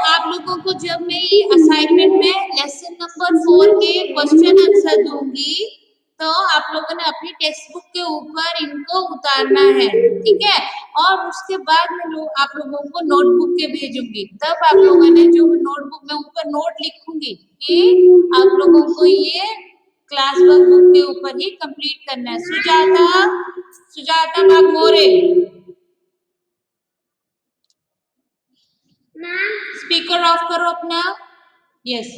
आप लोगों को जब मैं ये असाइनमेंट में लेसन नंबर 4 के क्वेश्चन आंसर दूंगी तो आप लोगों ने अपनी टेक्स्ट बुक के ऊपर इनको उतारना है, ठीक है। और उसके बाद मैं आप लोगों को नोटबुक के भेजूंगी, तब आप लोगों ने जो नोटबुक में ऊपर नोट लिखूंगी कि आप लोगों को ये क्लास वर्क बुक के ऊपर ही कंप्लीट करना है। सुजाता, सुजाता बागमोरे, स्पीकर ऑफ करो अपना। Yes,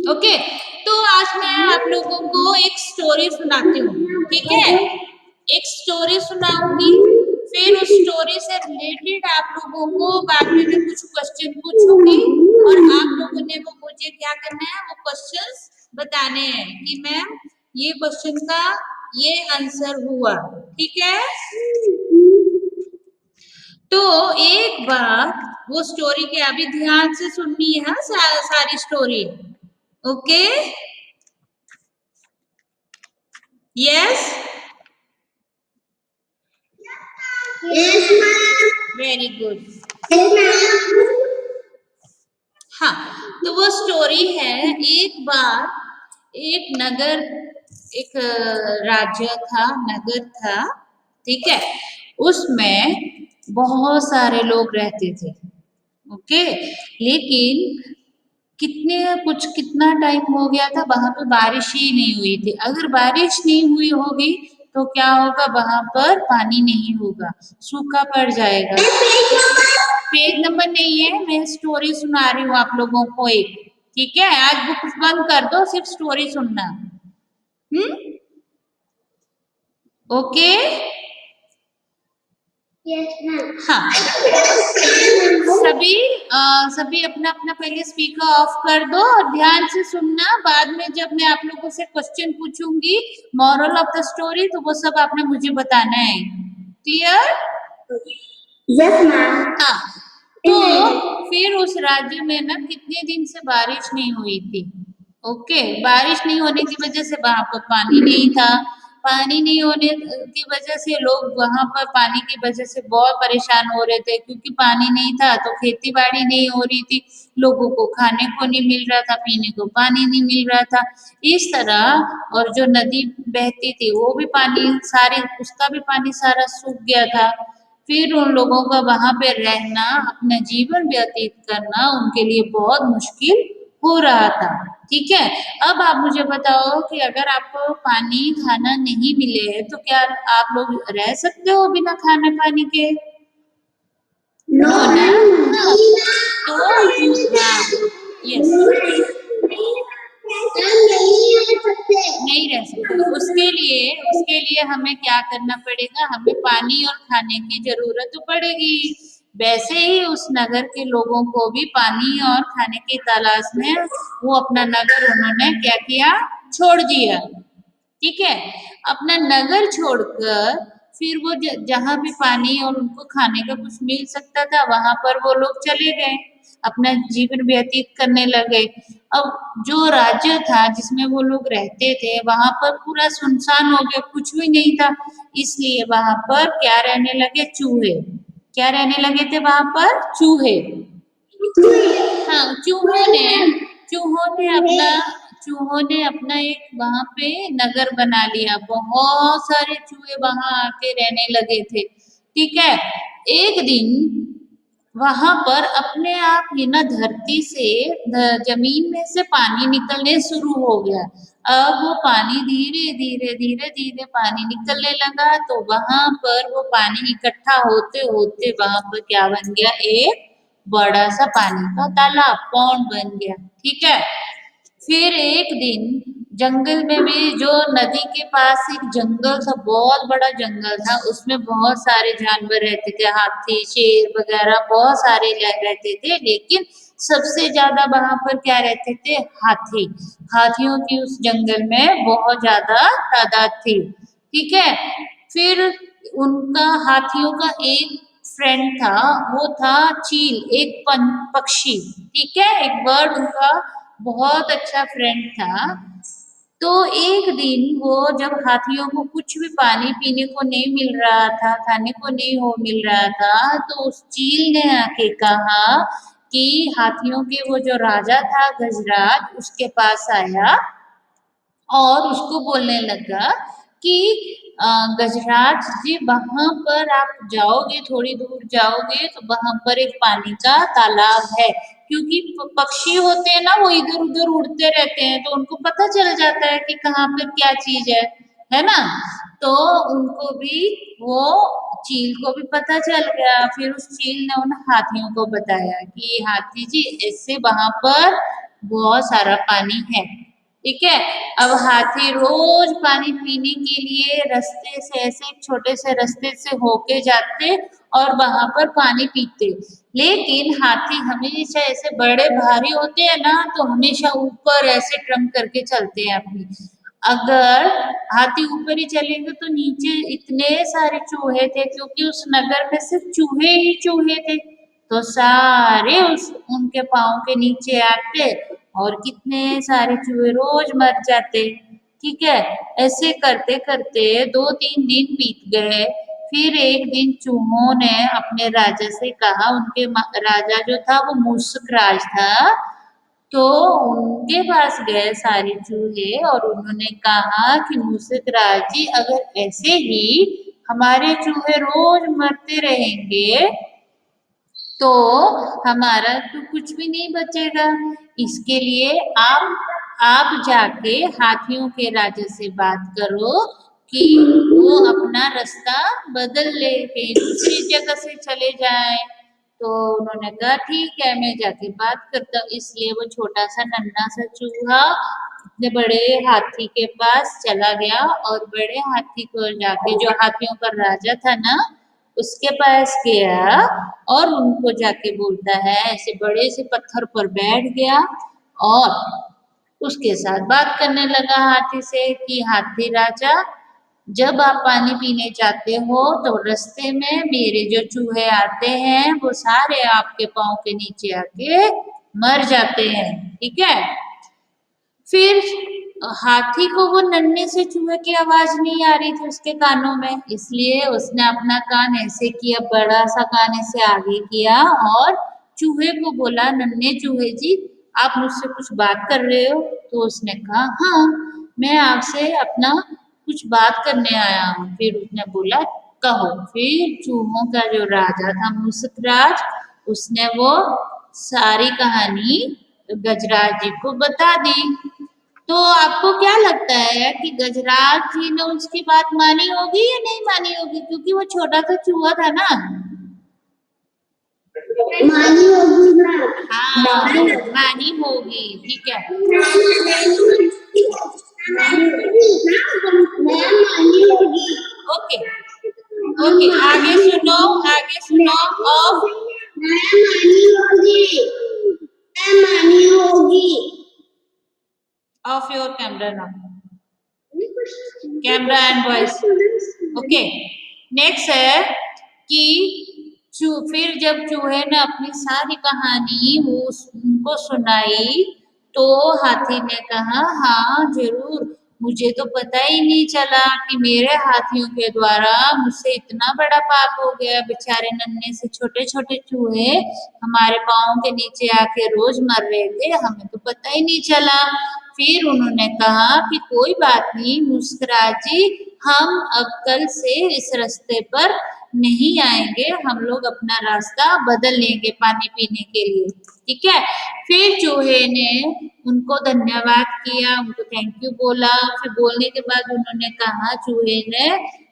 okay. तो आज मैं आप लोगों को एक स्टोरी सुनाती हूँ, ठीक है। एक स्टोरी सुनाऊंगी, फिर उस स्टोरी से रिलेटेड आप लोगों को बाद में मैं कुछ क्वेश्चन पूछूंगी और आप लोगों ने वो मुझे क्या करना है, वो क्वेश्चंस बताने हैं कि मैम ये क्वेश्चन का ये आंसर हुआ, ठीक है। तो एक बार वो स्टोरी के अभी ध्यान से सुननी है सारी story, okay. Yes, very good. हाँ, तो वो स्टोरी है, एक बार एक नगर, एक राज्य था, नगर था, ठीक है। उसमें बहुत सारे लोग रहते थे, ओके। लेकिन कितना टाइम हो गया था, वहां पे बारिश ही नहीं हुई थी। अगर बारिश नहीं हुई होगी तो क्या होगा, वहां पर पानी नहीं होगा, सूखा पड़ जाएगा। पेज नंबर नहीं है, मैं स्टोरी सुना रही हूँ आप लोगों को एक, ठीक है। आज बुक बंद कर दो, सिर्फ स्टोरी सुनना, ओके। हाँ, सभी सभी अपना अपना पहले स्पीकर ऑफ कर दो और ध्यान से सुनना। बाद में जब मैं आप लोगों से क्वेश्चन पूछूंगी, मॉरल ऑफ द स्टोरी, तो वो सब आपने मुझे बताना है, क्लियर। Yes ma'am. हाँ, तो फिर उस राज्य में ना कितने दिन से बारिश नहीं हुई थी, ओके। बारिश नहीं होने की वजह से वहां पर पानी नहीं था। पानी नहीं होने की वजह से लोग वहां पर पानी की वजह से बहुत परेशान हो रहे थे, क्योंकि पानी नहीं था तो खेती बाड़ी नहीं हो रही थी, लोगों को खाने को नहीं मिल रहा था, पीने को पानी नहीं मिल रहा था, इस तरह। और जो नदी बहती थी वो भी पानी सारी, उसका भी पानी सारा सूख गया था। फिर उन लोगों का वहां पे रहना, अपना जीवन व्यतीत करना उनके लिए बहुत मुश्किल हो रहा था, ठीक है। अब आप मुझे बताओ कि अगर आपको पानी खाना नहीं मिले तो क्या आप लोग रह सकते हो बिना खाने पानी के? नो ना। हाँ, तो हाँ, यस, नहीं रह सकते। उसके लिए हमें क्या करना पड़ेगा, हमें पानी और खाने की जरूरत तो पड़ेगी। वैसे ही उस नगर के लोगों को भी पानी और खाने की तलाश में वो अपना नगर उन्होंने क्या किया, छोड़ दिया, ठीक है। अपना नगर छोड़कर फिर वो जहाँ भी पानी और उनको खाने का कुछ मिल सकता था वहां पर वो लोग चले गए, अपना जीवन व्यतीत करने लगे। अब जो राज्य था जिसमें वो लोग रहते थे वहां पर पूरा सुनसान हो गया, कुछ भी नहीं था। इसलिए वहां पर क्या रहने लगे, चूहे। क्या रहने लगे थे वहां पर, चूहे। हाँ, चूहों ने अपना एक वहां पे नगर बना लिया, बहुत सारे चूहे वहां आके रहने लगे थे, ठीक है। एक दिन वहां पर अपने आप ही ना धरती से, जमीन में से पानी निकलने शुरू हो गया। अब वो पानी धीरे धीरे धीरे धीरे पानी निकलने लगा, तो वहां पर वो पानी इकट्ठा होते होते वहां पर क्या बन गया, एक बड़ा सा पानी का तालाब, पौंड बन गया, ठीक है। फिर एक दिन जंगल में भी, जो नदी के पास एक जंगल था, बहुत बड़ा जंगल था, उसमें बहुत सारे जानवर रहते थे, हाथी शेर वगैरह बहुत सारे रहते थे। लेकिन सबसे ज्यादा वहां पर क्या रहते थे, हाथी। हाथियों की उस जंगल में बहुत ज्यादा तादाद थी, ठीक है। फिर उनका, हाथियों का एक फ्रेंड था, वो था चील, एक पक्षी, ठीक है, एक बर्ड उनका बहुत अच्छा फ्रेंड था। तो एक दिन वो जब हाथियों को कुछ भी पानी पीने को नहीं मिल रहा था, खाने को नहीं हो मिल रहा था, तो उस चील ने आके कहा कि हाथियों के वो जो राजा था गजराज उसके पास आया और उसको बोलने लगा कि गजराज जी वहां पर आप जाओगे, थोड़ी दूर जाओगे तो वहां पर एक पानी का तालाब है, क्योंकि पक्षी होते हैं ना वो इधर उधर उड़ते रहते हैं तो उनको पता चल जाता है कि कहाँ पर क्या चीज है ना। तो उनको भी वो चील को भी पता चल गया, फिर उस चील ने उन हाथियों को बताया कि हाथी जी ऐसे वहां पर बहुत सारा पानी है, ठीक है। अब हाथी रोज पानी पीने के लिए रास्ते से ऐसे एक छोटे से रास्ते से होके जाते और वहां पर पानी पीते, लेकिन हाथी हमेशा ऐसे बड़े भारी होते हैं ना तो हमेशा ऊपर ऐसे ट्रंक करके चलते हैं अपनी। अगर हाथी ऊपर ही चलेंगे तो नीचे इतने सारे चूहे थे, क्योंकि उस नगर में सिर्फ चूहे ही चूहे थे, तो सारे उस उनके पाँव के नीचे आते और कितने सारे चूहे रोज मर जाते, ठीक है। ऐसे करते करते 2-3 दिन बीत गए। फिर एक दिन चूहों ने अपने राजा से कहा, उनके राजा जो था वो मूसक राज था, तो उनके पास गए सारे चूहे और उन्होंने कहा कि मूसक राज जी अगर ऐसे ही हमारे चूहे रोज मरते रहेंगे तो हमारा तो कुछ भी नहीं बचेगा। इसके लिए आप जाके हाथियों के राजा से बात करो कि वो अपना रास्ता बदल ले, कहीं दूसरी जगह से चले जाए। तो उन्होंने कहा ठीक है मैं जाके बात करता हूँ। इसलिए वो छोटा सा नन्हा सा चूहा इतने बड़े हाथी के पास चला गया और बड़े हाथी को जाके, जो हाथियों का राजा था ना, उसके पास गया और उनको जाके बोलता है, ऐसे बड़े से पत्थर पर बैठ गया और उसके साथ बात करने लगा हाथी से कि हाथी राजा जब आप पानी पीने जाते हो तो रास्ते में मेरे जो चूहे आते हैं वो सारे आपके पाँव के नीचे आके मर जाते हैं, ठीक है। फिर हाथी को वो नन्हे से चूहे की आवाज नहीं आ रही थी उसके कानों में, इसलिए उसने अपना कान ऐसे किया, बड़ा सा कान ऐसे आगे किया और चूहे को बोला, नन्हे चूहे जी आप मुझसे कुछ बात कर रहे हो? तो उसने कहा हाँ मैं आपसे अपना कुछ बात करने आया हूँ। फिर उसने बोला कहो। फिर चूहों का जो राजा था मूसक राज, उसने वो सारी कहानी गजराज जी को बता दी। तो आपको क्या लगता है कि गजराज जी ने उसकी बात मानी होगी या नहीं मानी होगी, क्योंकि वो छोटा सा चूहा था ना। मानी होगी ना। हाँ मानी होगी, ठीक है। मानी होगी। ओके ओके आगे सुनो, आगे सुनो। ऑफ मानी होगी। मानी होगी। Of your camera now, camera and voice. Okay next है कि फिर जब चूहे ने अपनी सारी कहानी वो उनको सुनाई तो हाथी ने कहा हाँ जरूर, मुझे तो पता ही नहीं चला कि मेरे हाथियों के द्वारा मुझसे इतना बड़ा पाप हो गया। बेचारे नन्हे से छोटे छोटे चूहे हमारे पाँव के नीचे आके रोज मर रहे थे, हमें तो पता ही नहीं चला। फिर उन्होंने कहा कि कोई बात नहीं मुस्कुरा जी, हम अब कल से इस रास्ते पर नहीं आएंगे, हम लोग अपना रास्ता बदल लेंगे पानी पीने के लिए, ठीक है। फिर चूहे ने उनको धन्यवाद किया, उनको थैंक यू बोला। फिर बोलने के बाद उन्होंने कहा, चूहे ने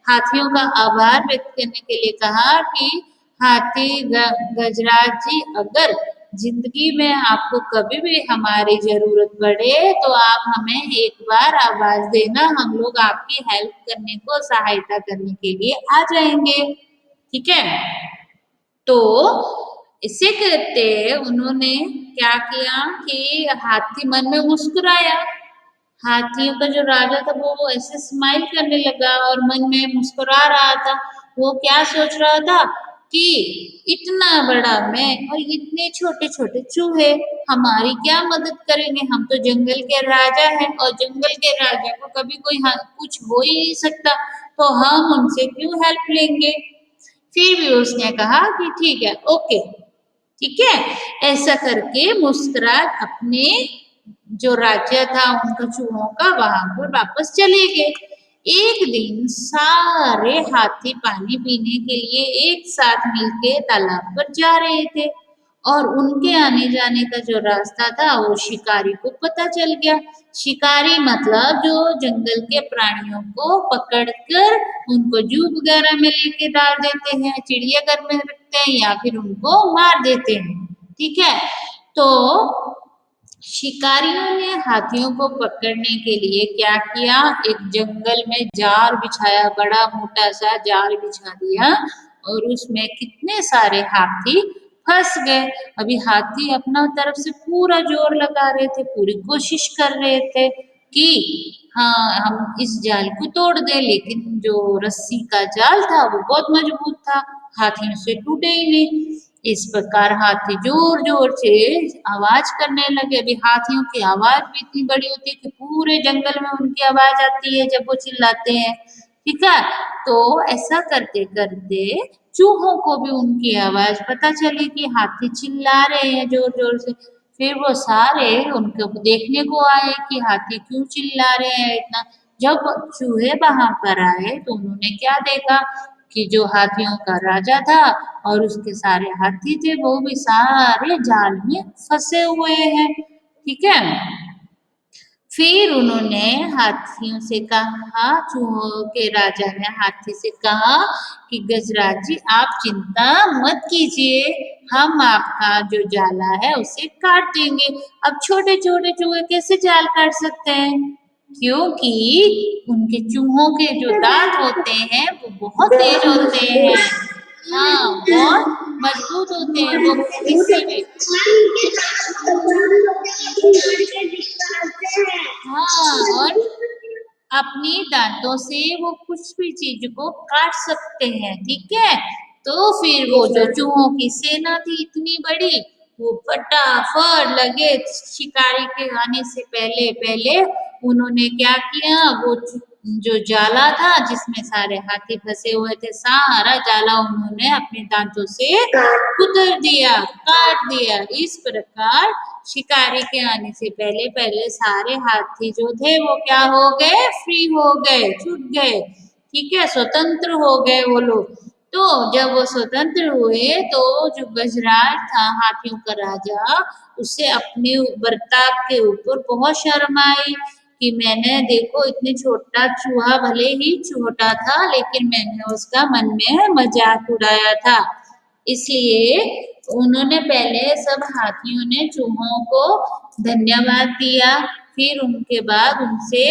हाथियों का आभार व्यक्त करने के लिए कहा कि हाथी गजराज जी अगर जिंदगी में आपको कभी भी हमारी जरूरत पड़े तो आप हमें एक बार आवाज देना, हम लोग आपकी हेल्प करने को, सहायता करने के लिए आ जाएंगे, ठीक है। तो इसे कहते उन्होंने क्या किया कि हाथी मन में मुस्कुराया। हाथियों का जो राजा था वो ऐसे स्माइल करने लगा और मन में मुस्कुरा रहा था। वो क्या सोच रहा था कि इतना बड़ा मैं और इतने छोटे छोटे चूहे हमारी क्या मदद करेंगे, हम तो जंगल के राजा हैं और जंगल के राजा को कभी कोई कुछ हो ही नहीं सकता, तो हम उनसे क्यों हेल्प लेंगे। फिर भी उसने कहा कि ठीक है, ओके, ठीक है। ऐसा करके मुस्कुराहट अपने जो राज्य था उनका चूहों का वहां पर वापस चले गए। एक दिन सारे हाथी पानी पीने के लिए एक साथ मिलके तालाब पर जा रहे थे और उनके आने जाने का जो रास्ता था वो शिकारी को पता चल गया। शिकारी मतलब जो जंगल के प्राणियों को पकड़कर उनको जू वगैरह में लेके डाल देते हैं, चिड़ियाघर में रखते हैं या फिर उनको मार देते हैं, ठीक है। तो शिकारियों ने हाथियों को पकड़ने के लिए क्या किया, एक जंगल में जाल बिछाया, बड़ा मोटा सा जाल बिछा दिया और उसमें कितने सारे हाथी फंस गए। अभी हाथी अपना तरफ से पूरा जोर लगा रहे थे, पूरी कोशिश कर रहे थे कि हाँ हम इस जाल को तोड़ दें, लेकिन जो रस्सी का जाल था वो बहुत मजबूत था, हाथियों से टूटे ही नहीं। इस प्रकार हाथी जोर जोर से आवाज करने लगे। अभी हाथियों की आवाज भी इतनी बड़ी होती है कि पूरे जंगल में उनकी आवाज आती है जब वो चिल्लाते हैं, ठीक है। तो ऐसा करते करते चूहों को भी उनकी आवाज पता चली कि हाथी चिल्ला रहे हैं जोर जोर से। फिर वो सारे उनको देखने को आए कि हाथी क्यों चिल्ला रहे हैं इतना। जब चूहे वहां पर आए तो उन्होंने क्या देखा कि जो हाथियों का राजा था और उसके सारे हाथी थे वो भी सारे जाल में फंसे हुए हैं, ठीक है। फिर उन्होंने हाथियों से कहा, चूहों के राजा ने हाथी से कहा कि गजराज जी आप चिंता मत कीजिए, हम आपका जो जाला है उसे काट देंगे। अब छोटे छोटे चूहे कैसे जाल काट सकते हैं, क्योंकि उनके चूहों के जो दांत होते हैं वो बहुत तेज होते हैं, हाँ बहुत मजबूत होते हैं, वो किसी भी हाँ और अपने दांतों से वो कुछ भी चीज को काट सकते हैं, ठीक है। तो फिर वो जो चूहों की सेना थी इतनी बड़ी, वो फटाफट लगे शिकारी के आने से पहले पहले उन्होंने क्या किया, वो जो जाला था जिसमें सारे हाथी फंसे हुए थे सारा जाला उन्होंने अपने दांतों से कुतर दिया, काट दिया। इस प्रकार शिकारी के आने से पहले पहले सारे हाथी जो थे वो क्या हो गए, फ्री हो गए, छूट गए, ठीक है, स्वतंत्र हो गए वो लोग। तो जब वो स्वतंत्र हुए तो जो गजराज था हाथियों का राजा, उसे अपने बर्ताव के ऊपर बहुत शर्म आई कि मैंने देखो इतने छोटा चूहा, भले ही छोटा था लेकिन मैंने उसका मन में मजाक उड़ाया था। इसलिए उन्होंने पहले सब हाथियों ने चूहों को धन्यवाद दिया, फिर उनके बाद उनसे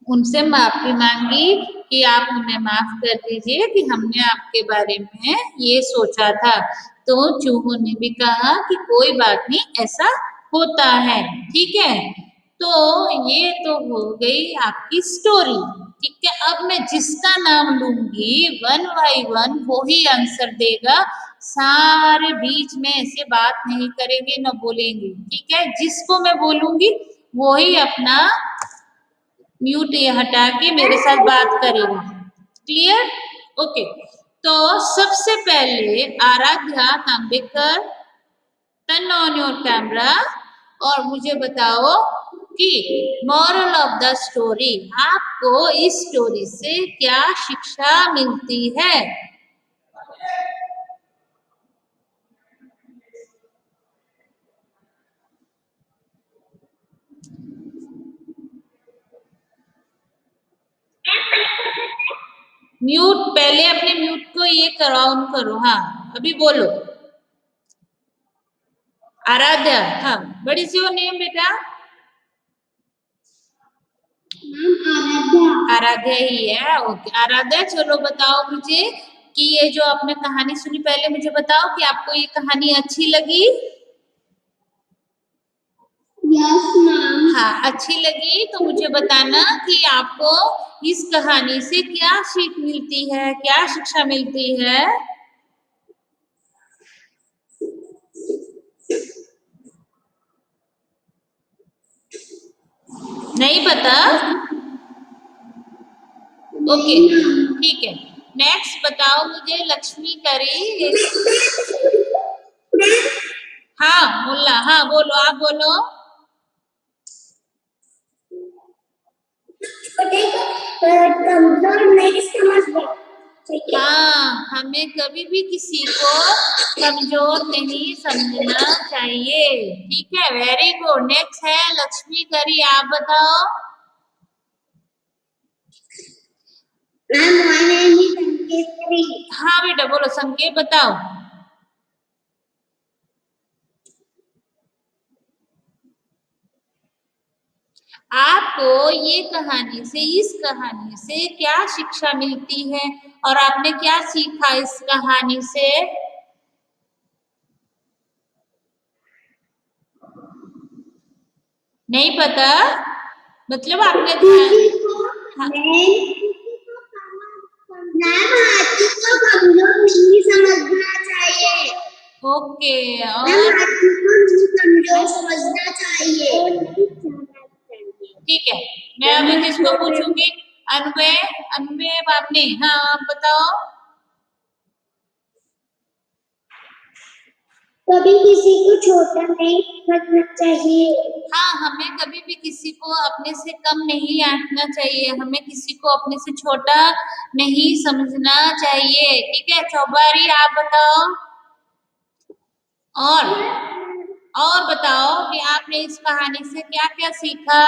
उनसे माफी मांगी कि आप हमें माफ कर दीजिए कि हमने आपके बारे में ये सोचा था। तो चूहों ने भी कहा कि कोई बात नहीं, ऐसा होता है, ठीक है। तो ये तो हो गई आपकी स्टोरी, ठीक है। अब मैं जिसका नाम लूंगी वन बाई वन वो ही आंसर देगा, सारे बीच में ऐसे बात नहीं करेंगे न बोलेंगे, ठीक है। जिसको मैं बोलूंगी वो ही अपना म्यूट ये हटा के मेरे साथ बात करेगा, क्लियर, ओके। तो सबसे पहले Aaradhya Tambekar, turn on your camera और मुझे बताओ कि मॉरल ऑफ द स्टोरी, आपको इस स्टोरी से क्या शिक्षा मिलती है। म्यूट, पहले अपने म्यूट को ये करो, ऑन करो, हाँ अभी बोलो। आराध्या, हाँ व्हाट इज योर नेम बेटा। आराध्या ही है, ओके। आराध्या चलो बताओ मुझे कि ये जो आपने कहानी सुनी, पहले मुझे बताओ कि आपको ये कहानी अच्छी लगी। Yes ma'am. हाँ अच्छी लगी तो मुझे बताना कि आपको इस कहानी से क्या सीख मिलती है, क्या शिक्षा मिलती है। नहीं पता? ओके, ठीक है। नेक्स्ट बताओ मुझे, लक्ष्मी करी। हाँ मुल्ला, हाँ बोलो, आप बोलो। कमजोर नहीं समझना चाहिए। हाँ, हमें कभी भी किसी को कमजोर नहीं समझना चाहिए। ठीक है, वेरी गुड। नेक्स्ट है लक्ष्मी करी, आप बताओ। Ma'am my name is Ankeshwari। हाँ बेटा बोलो, संकेत बताओ। आपको ये कहानी से, इस कहानी से क्या शिक्षा मिलती है और आपने क्या सीखा इस कहानी से? नहीं पता? मतलब आपने हाँ, मैम हाथी को कमजोर नहीं समझना चाहिए। ओके। मैम और हाथी को नहीं कमजोर समझना चाहिए। ठीक है, मैं अभी किसको पूछूंगी? अनवे, अनवे आपने, हाँ आप बताओ। कभी किसी को छोटा नहीं समझना चाहिए। हाँ, हमें कभी भी किसी को अपने से कम नहीं आंकना चाहिए, हमें किसी को अपने से छोटा नहीं समझना चाहिए। ठीक है, चौबारी आप बताओ। और बताओ कि आपने इस कहानी से क्या क्या सीखा?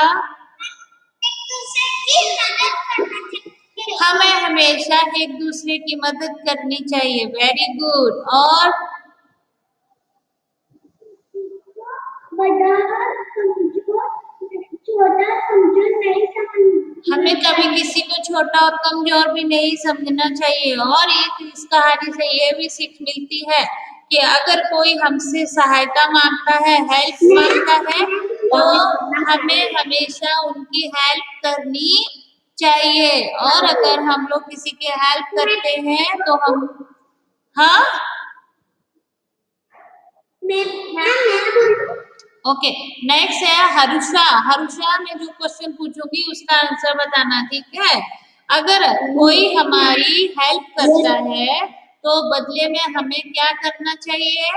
हमें हमेशा एक दूसरे की मदद करनी चाहिए। Very good. और बड़ा कमजोर छोटा कमजोर नहीं समझना। हमें कभी किसी को छोटा और कमजोर भी नहीं समझना चाहिए। और एक इस कहानी से ये भी सीख मिलती है कि अगर कोई हमसे सहायता मांगता है, हेल्प मांगता है, तो हमें हमेशा उनकी हेल्प करनी चाहिए। और अगर हम लोग किसी की हेल्प करते हैं तो हम, हाँ ओके। नेक्स्ट है हरुषा। हरुषा, मैं जो क्वेश्चन पूछूंगी उसका आंसर बताना, ठीक है? अगर कोई हमारी हेल्प करता है तो बदले में हमें क्या करना चाहिए?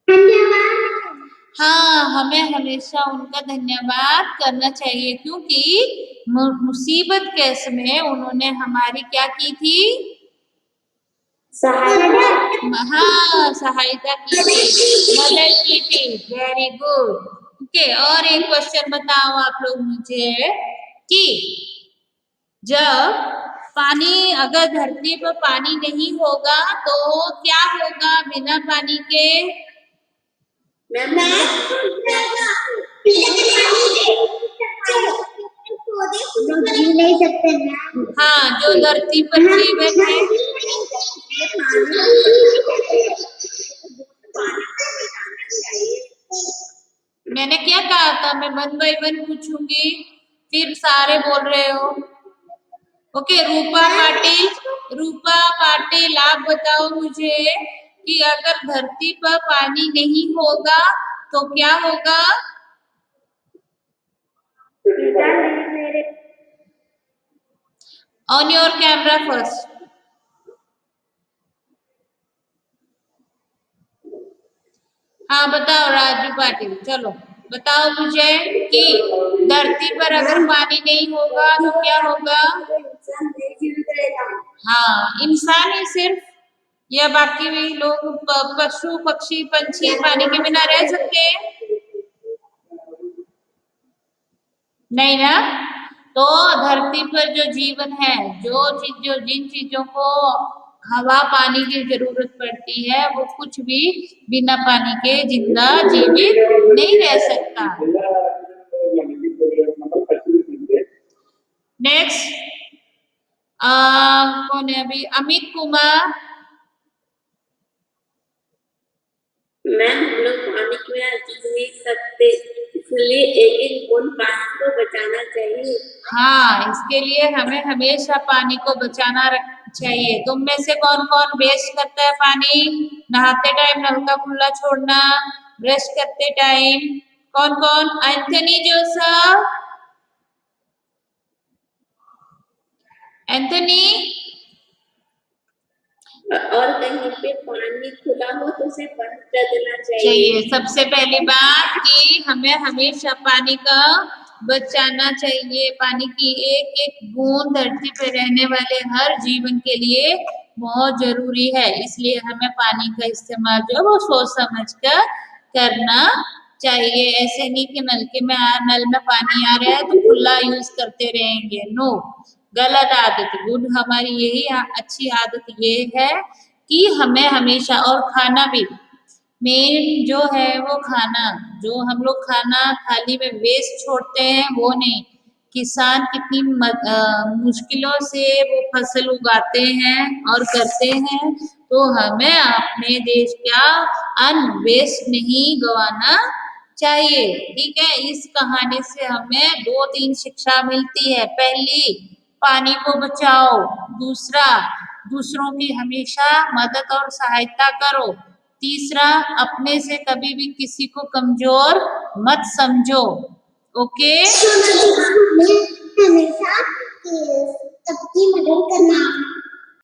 धन्यवाद। हाँ, हमें हमेशा उनका धन्यवाद करना चाहिए, क्योंकि मुसीबत के समय उन्होंने हमारी क्या की थी? हाँ, सहायता की थी, मदद की थी। Very good. ओके, और एक क्वेश्चन बताओ आप लोग मुझे कि जब पानी, अगर धरती पर पानी नहीं होगा तो क्या होगा बिना पानी के? जी नहीं सकते। हाँ, जो धरती पर जीवन है। मैंने क्या कहा था, मैं वन बाय वन पूछूंगी, फिर सारे बोल रहे हो। ओके, रूपा पाटिल, रूपा पाटिल आप बताओ मुझे कि अगर धरती पर पानी नहीं होगा तो क्या होगा? On your camera first. हाँ बताओ राजू पाटिल, चलो बताओ मुझे कि धरती पर अगर पानी नहीं होगा तो क्या होगा? हाँ, इंसान ही सिर्फ, या बाकी भी लोग, पशु पक्षी पंछी पानी के बिना रह सकते हैं? नहीं ना। तो धरती पर जो जीवन है, जो जिन चीजों को हवा पानी की जरूरत पड़ती है, वो कुछ भी बिना पानी के जिंदा जीवित नहीं रह सकता। नेक्स्ट कौन है अभी? अमित कुमार। मैम हम लोग पानी के बिना जी नहीं सकते, इसलिए एक एक बूंद पानी को बचाना चाहिए। हाँ, इसके लिए हमें हमेशा पानी को बचाना चाहिए। तुम में से कौन कौन वेस्ट करता है पानी? नहाते टाइम नल का खुला छोड़ना, ब्रश करते टाइम, कौन कौन? Anthony Joseph, Anthony. और कहीं पे पानी खुला हो तो उसे बंद कर देना चाहिए। चाहिए। सबसे पहली बात कि हमें हमेशा पानी का बचाना चाहिए। पानी की एक एक बूंद धरती पे रहने वाले हर जीवन के लिए बहुत जरूरी है, इसलिए हमें पानी का इस्तेमाल जो है वो सोच समझ कर करना चाहिए। ऐसे नहीं कि नल में पानी आ रहा है तो खुला यूज करते रहेंगे, नो, गलत आदत। गुड हमारी यही अच्छी आदत ये है कि हमें हमेशा, और खाना भी मेन जो है वो खाना, जो हम लोग खाना थाली में वेस्ट छोड़ते हैं वो नहीं। किसान कितनी मुश्किलों से वो फसल उगाते हैं और करते हैं, तो हमें अपने देश का अन्न वेस्ट नहीं गवाना चाहिए। ठीक है, इस कहानी से हमें दो तीन शिक्षा मिलती है। पहली, पानी को बचाओ। दूसरा, दूसरों की हमेशा मदद और सहायता करो। तीसरा, अपने से कभी भी किसी को कमजोर मत समझो। ओके।